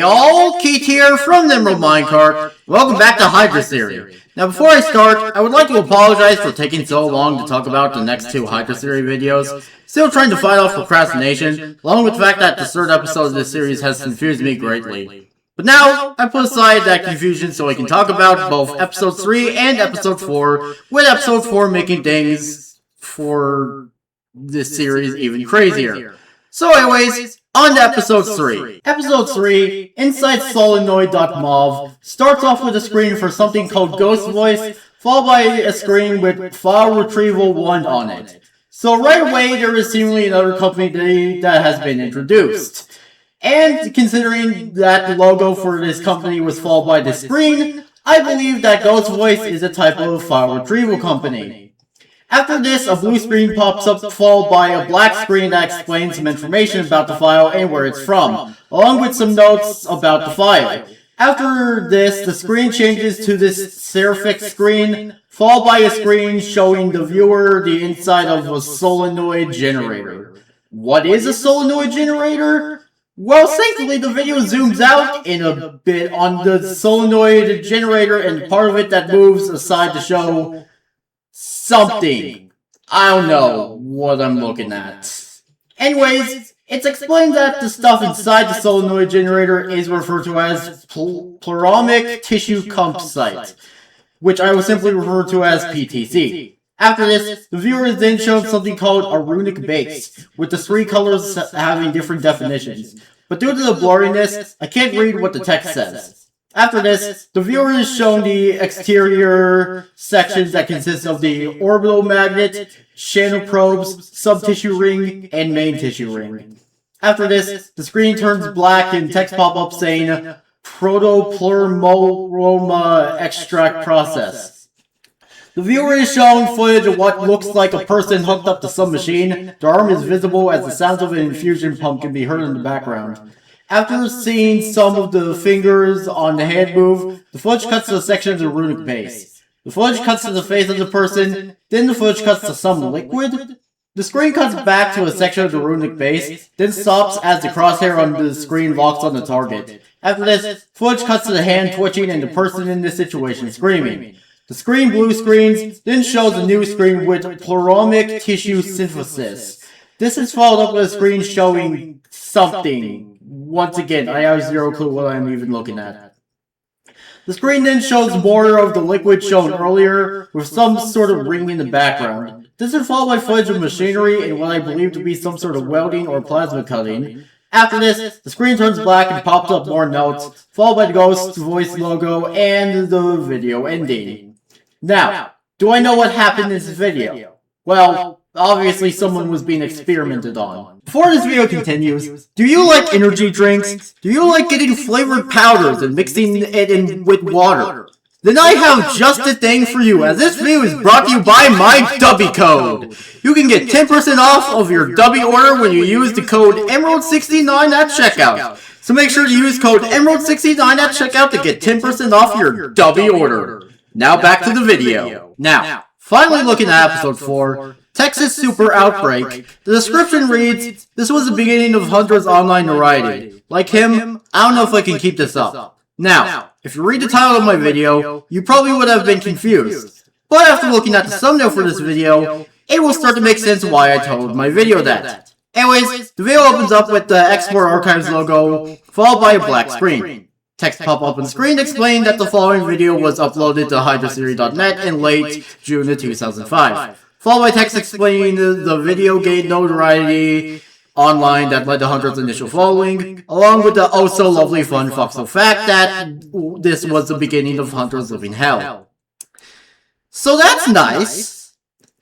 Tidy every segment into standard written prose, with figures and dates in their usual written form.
all, Keith here from the Emerald Minecart. Welcome back to Hydra Theory. Now before I start, I would like to apologize for taking so long to talk about the next two Hydra Theory videos. Still trying to fight off procrastination, along with the fact that the third episode of this series has confused me greatly. But now, I put aside that confusion so I can talk about both Episode 3 and Episode 4, with Episode 4 making things for this series even crazier. So anyways, on to Episode 3. Episode 3, Inside Solenoid.mov, starts off with a screen for something called Ghost Voice, followed by a screen with File Retrieval 1 on it. So right away, there is seemingly another company that has been introduced. And considering that the logo for this company was followed by the screen, I believe that Ghost Voice is a type of file retrieval company. After this, a blue screen pops up, followed by a black screen that explains some information about the file and where it's from, along with some notes about the file. After this, the screen changes to this seraphic screen, followed by a screen showing the viewer the inside of a solenoid generator. What is a solenoid generator? Well, thankfully, the video zooms out in a bit on the solenoid generator and part of it that moves aside to show something. I don't know what I'm looking at. Anyways, it's explained that the stuff inside the solenoid generator is referred to as pleuromic tissue composite, which I will simply refer to as PTC. After this, the viewer is then shown something called a runic base, with the three colors having different definitions. But due to the blurriness, I can't read what the text says. After this, the viewer is shown the exterior sections that consist of the orbital magnet, channel probes, subtissue ring, and main tissue ring. After this, the screen turns black and text pop up saying Protopleuroma extract process. The viewer is shown footage of what looks like a person hooked up to some machine. Their arm is visible as the sounds of an infusion pump can be heard in the background. After seeing some of the fingers on the hand move, the footage cuts to a section of the runic base. The footage cuts to the face of the person, then the footage cuts to some liquid. The screen cuts back to a section of the runic base, then stops as the crosshair on the screen locks on the target. After this, footage cuts to the hand twitching and the person in this situation screaming. The screen blue screens, then shows a new screen with pleuromic tissue synthesis. This is followed up with a screen showing something. Once again, I have zero clue what I'm even looking at. The screen then shows more of the liquid shown earlier, with some sort of ring in the background. This is followed by footage of machinery and what I believe to be some sort of welding or plasma cutting. After this, the screen turns black and pops up more notes, followed by the Ghost Voice logo and the video ending. Now, do I know what happened in this video? Well, obviously someone was being experimented on. Before this video continues, do you like energy drinks? Do you like getting flavored powders and mixing it in with water? Then I have just the thing for you, as this video is brought to you by my Dubby code. You can get 10% off of your Dubby order when you use the code EMERALD69 at checkout. So make sure to use code EMERALD69 at checkout to get 10% off your Dubby order. Now back to the video. Now, finally looking at episode 4, Texas Super Outbreak. The description reads, "This was the beginning of Hunter's online notoriety. Like him, I don't know if I can keep this up." Now, if you read the title of my video, you probably would have been confused. But after looking at the thumbnail for this video, it will start to make sense why I told my video that. Anyways, the video opens up with the Export Archives logo, followed by a black screen. Text pop up on screen explaining that the following video was uploaded to hydratheory.net in late June of 2005. Followed by text explaining the video gained notoriety online that led to Hunter's initial following, along with the oh-so-lovely fun fuck-so fact that this was the beginning of Hunter's living hell. So that's nice.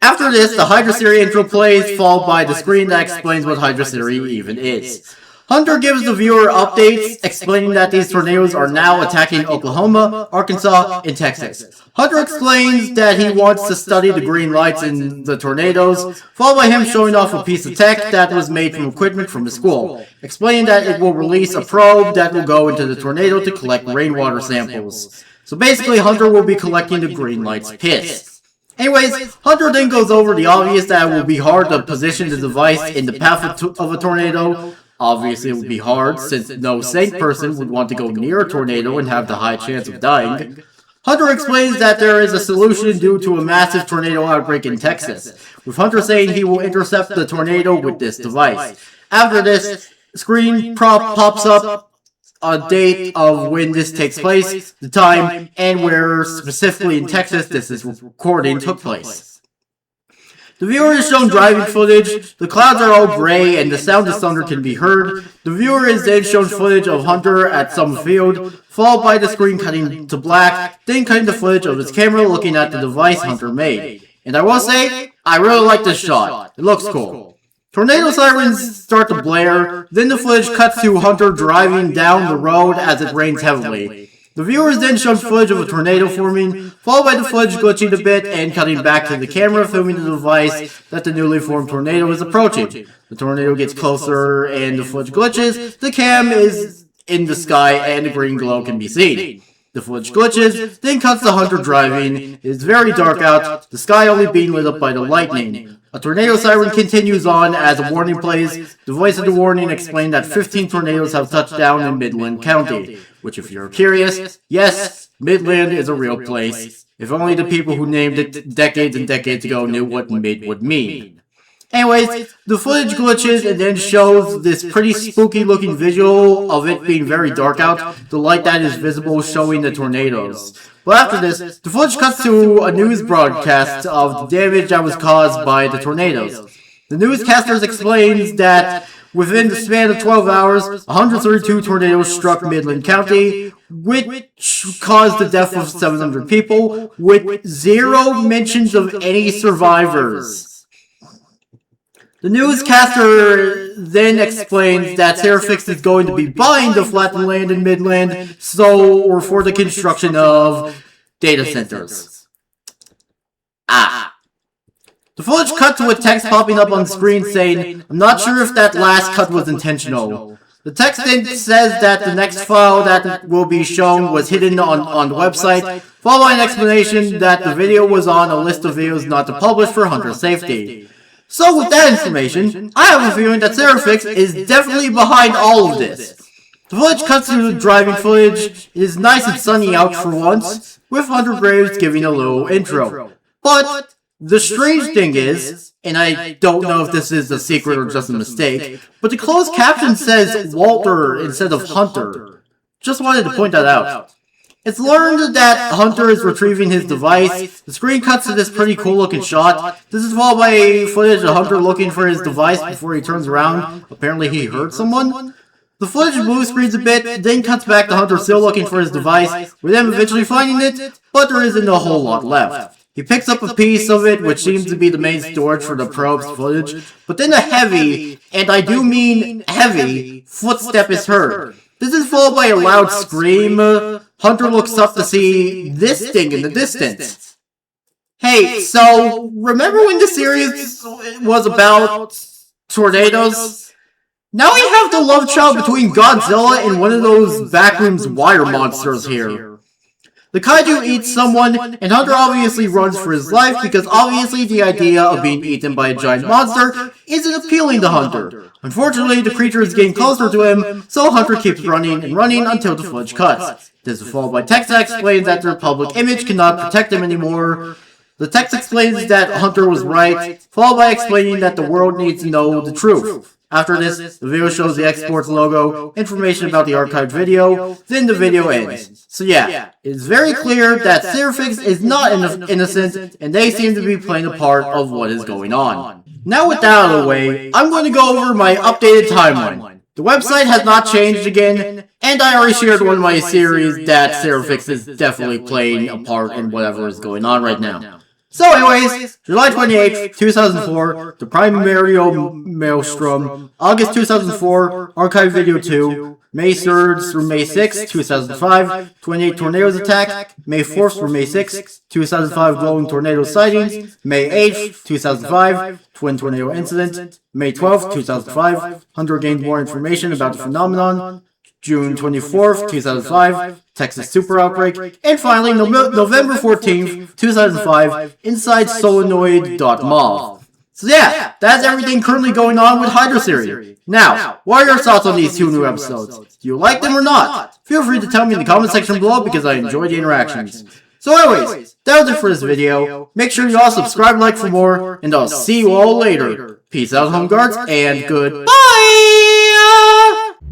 After this, the Hydra Theory intro plays, followed by the screen that explains what Hydra Theory even is. Hunter gives the viewer updates, explaining that these tornadoes are now attacking Oklahoma, Arkansas, and Texas. Hunter explains that he wants to study the green lights in the tornadoes, followed by him showing off a piece of tech that was made from equipment from the school, explaining that it will release a probe that will go into the tornado to collect rainwater samples. So basically, Hunter will be collecting the green light's piss. Anyways, Hunter then goes over the obvious that it will be hard to position the device in the path of a tornado, Obviously, it would be hard, since no sane person would want to go near a tornado and have the high chance of dying. Hunter explains that there is a solution due to a massive tornado outbreak in Texas, with Hunter saying he will intercept the tornado with this device. After this, screen prop pops up a date of when this takes place, the time, and where specifically in Texas this recording took place. The viewer is shown driving footage, the clouds are all gray, and the sound of thunder can be heard. The viewer is then shown footage of Hunter at some field, followed by the screen cutting to black, then cutting the footage of his camera looking at the device Hunter made. And I will say, I really like this shot. It looks cool. Tornado sirens start to blare, then the footage cuts to Hunter driving down the road as it rains heavily. The viewer is then shown footage of a tornado forming, followed by the footage glitching a bit and cutting back to the camera filming the device that the newly formed tornado is approaching. The tornado gets closer and the footage glitches, the cam is in the sky and the green glow can be seen. The footage glitches, then cuts to Hunter driving. It is very dark out, the sky only being lit up by the lightning. A tornado siren continues on as a warning plays. The voice of the warning explained that 15 tornadoes have touched down in Midland County. Which, if you're curious, yes, Midland is a real place. If only the people who named it decades and decades ago knew what mid would mean. Anyways, the footage glitches and then shows this pretty spooky looking visual of it being very dark out, the light that is visible showing the tornadoes. But after this, the footage cuts to a news broadcast of the damage that was caused by the tornadoes. The newscasters explains that within the span of 12 hours, 132 tornadoes struck Midland County, which caused the death of 700 people, with zero mentions of any survivors. The newscaster then explains that Serifix is going to be buying the flattened land in Midland, or for the construction of data centers. The footage cut to a text popping up on the screen saying, "I'm not sure if that last cut was intentional." The text then says that the next file that will be shown was hidden on the website, followed by an explanation that the video was on a list of videos not to publish for Hunter safety. So with that information, I have a feeling that Serifix is definitely behind all of this. The footage cuts to the driving footage. It is nice and sunny out for once, with Hunter Graves giving a little intro. But the strange thing is, and I don't know if this is a secret or just a mistake, but the closed caption says Walter instead of Hunter. Just wanted to point that out. It's learned that Hunter is retrieving his device. The screen cuts to this pretty cool looking shot. This is followed by footage of Hunter looking for his device before he turns around. Apparently he heard someone. The footage blue screens a bit, then cuts back to Hunter still looking for his device, with him eventually finding it, but there isn't a whole lot left. He picks up a piece of it, which seems to be the main storage for the probe's footage, but then a heavy, and I do mean heavy, footstep is heard. This is followed by a loud scream. Hunter looks up to see this thing in the distance. Hey, so, remember when the series was about tornadoes? Now we have the love child between Godzilla and one of those backrooms wire monsters here. The kaiju eats someone, and Hunter obviously runs for his life because obviously the idea of being eaten by a giant monster isn't appealing to Hunter. Unfortunately, the creature is getting closer to him, so Hunter keeps running and running until the footage cuts. This is followed by text that explains that their public image cannot protect them anymore. The text explains that Hunter was right, followed by explaining that the world needs to know the truth. After this, the video shows the exports logo, information about the archived video, then the video ends. So yeah, it is very clear that Serifix is not innocent, and they seem to be playing a part of what is going on. Now with that out of the way, I'm going to go over my updated timeline. The website has not changed again, and I already shared one of my series that Serifix is definitely playing a part in whatever is going on right now. So anyways, July 28th, 2004, The Primario Maelstrom, August 2004, Archive Video 2, May 3rd through May 6th, 2005, 28 Tornadoes Attack, May 4th through May 6th, 2005 Glowing Tornado Sightings, May 8th, 2005, Twin Tornado Incident, May 12th, 2005, Hunter gained more information about the phenomenon, June 24th, 2005, Texas Super Outbreak, and finally November 14th, 2005, Inside Solenoid.mov. So yeah, that's everything currently going on with Hydra Theory. Now, what are your thoughts on these 2 new episodes? Do you like them or not? Feel free to tell me in the comment section below because I enjoy the interactions. So anyways, that was it for this video. Make sure you all subscribe and like for more, and I'll see you all later. Peace out, home guards, and goodbye!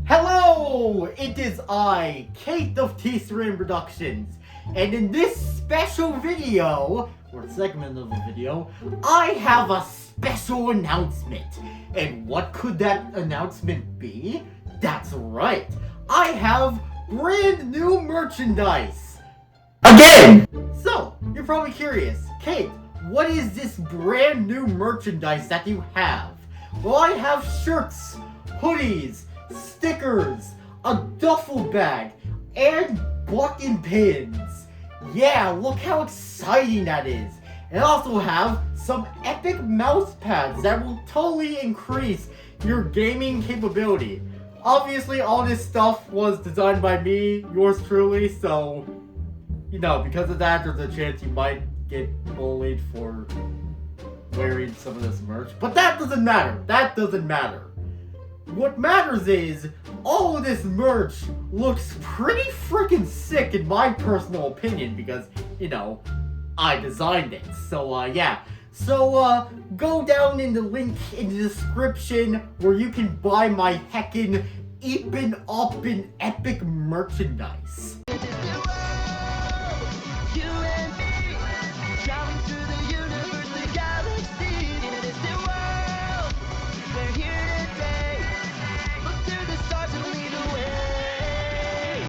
Hello! It is I, Kate of T3 Productions, and in this special video, or segment of the video, I have a special announcement. And what could that announcement be? That's right, I have brand new merchandise. Again! So, you're probably curious, Kate, what is this brand new merchandise that you have? Well, I have shirts, hoodies, stickers, a duffel bag, and button pins. Yeah, look how exciting that is. And I also have some epic mouse pads that will totally increase your gaming capability. Obviously, all this stuff was designed by me, yours truly, so, you know, because of that, there's a chance you might get bullied for wearing some of this merch. But that doesn't matter. That doesn't matter. What matters is, all of this merch looks pretty freaking sick in my personal opinion because, you know, I designed it. So, yeah. So, go down in the link in the description where you can buy my heckin' eepin' uppin' epic merchandise.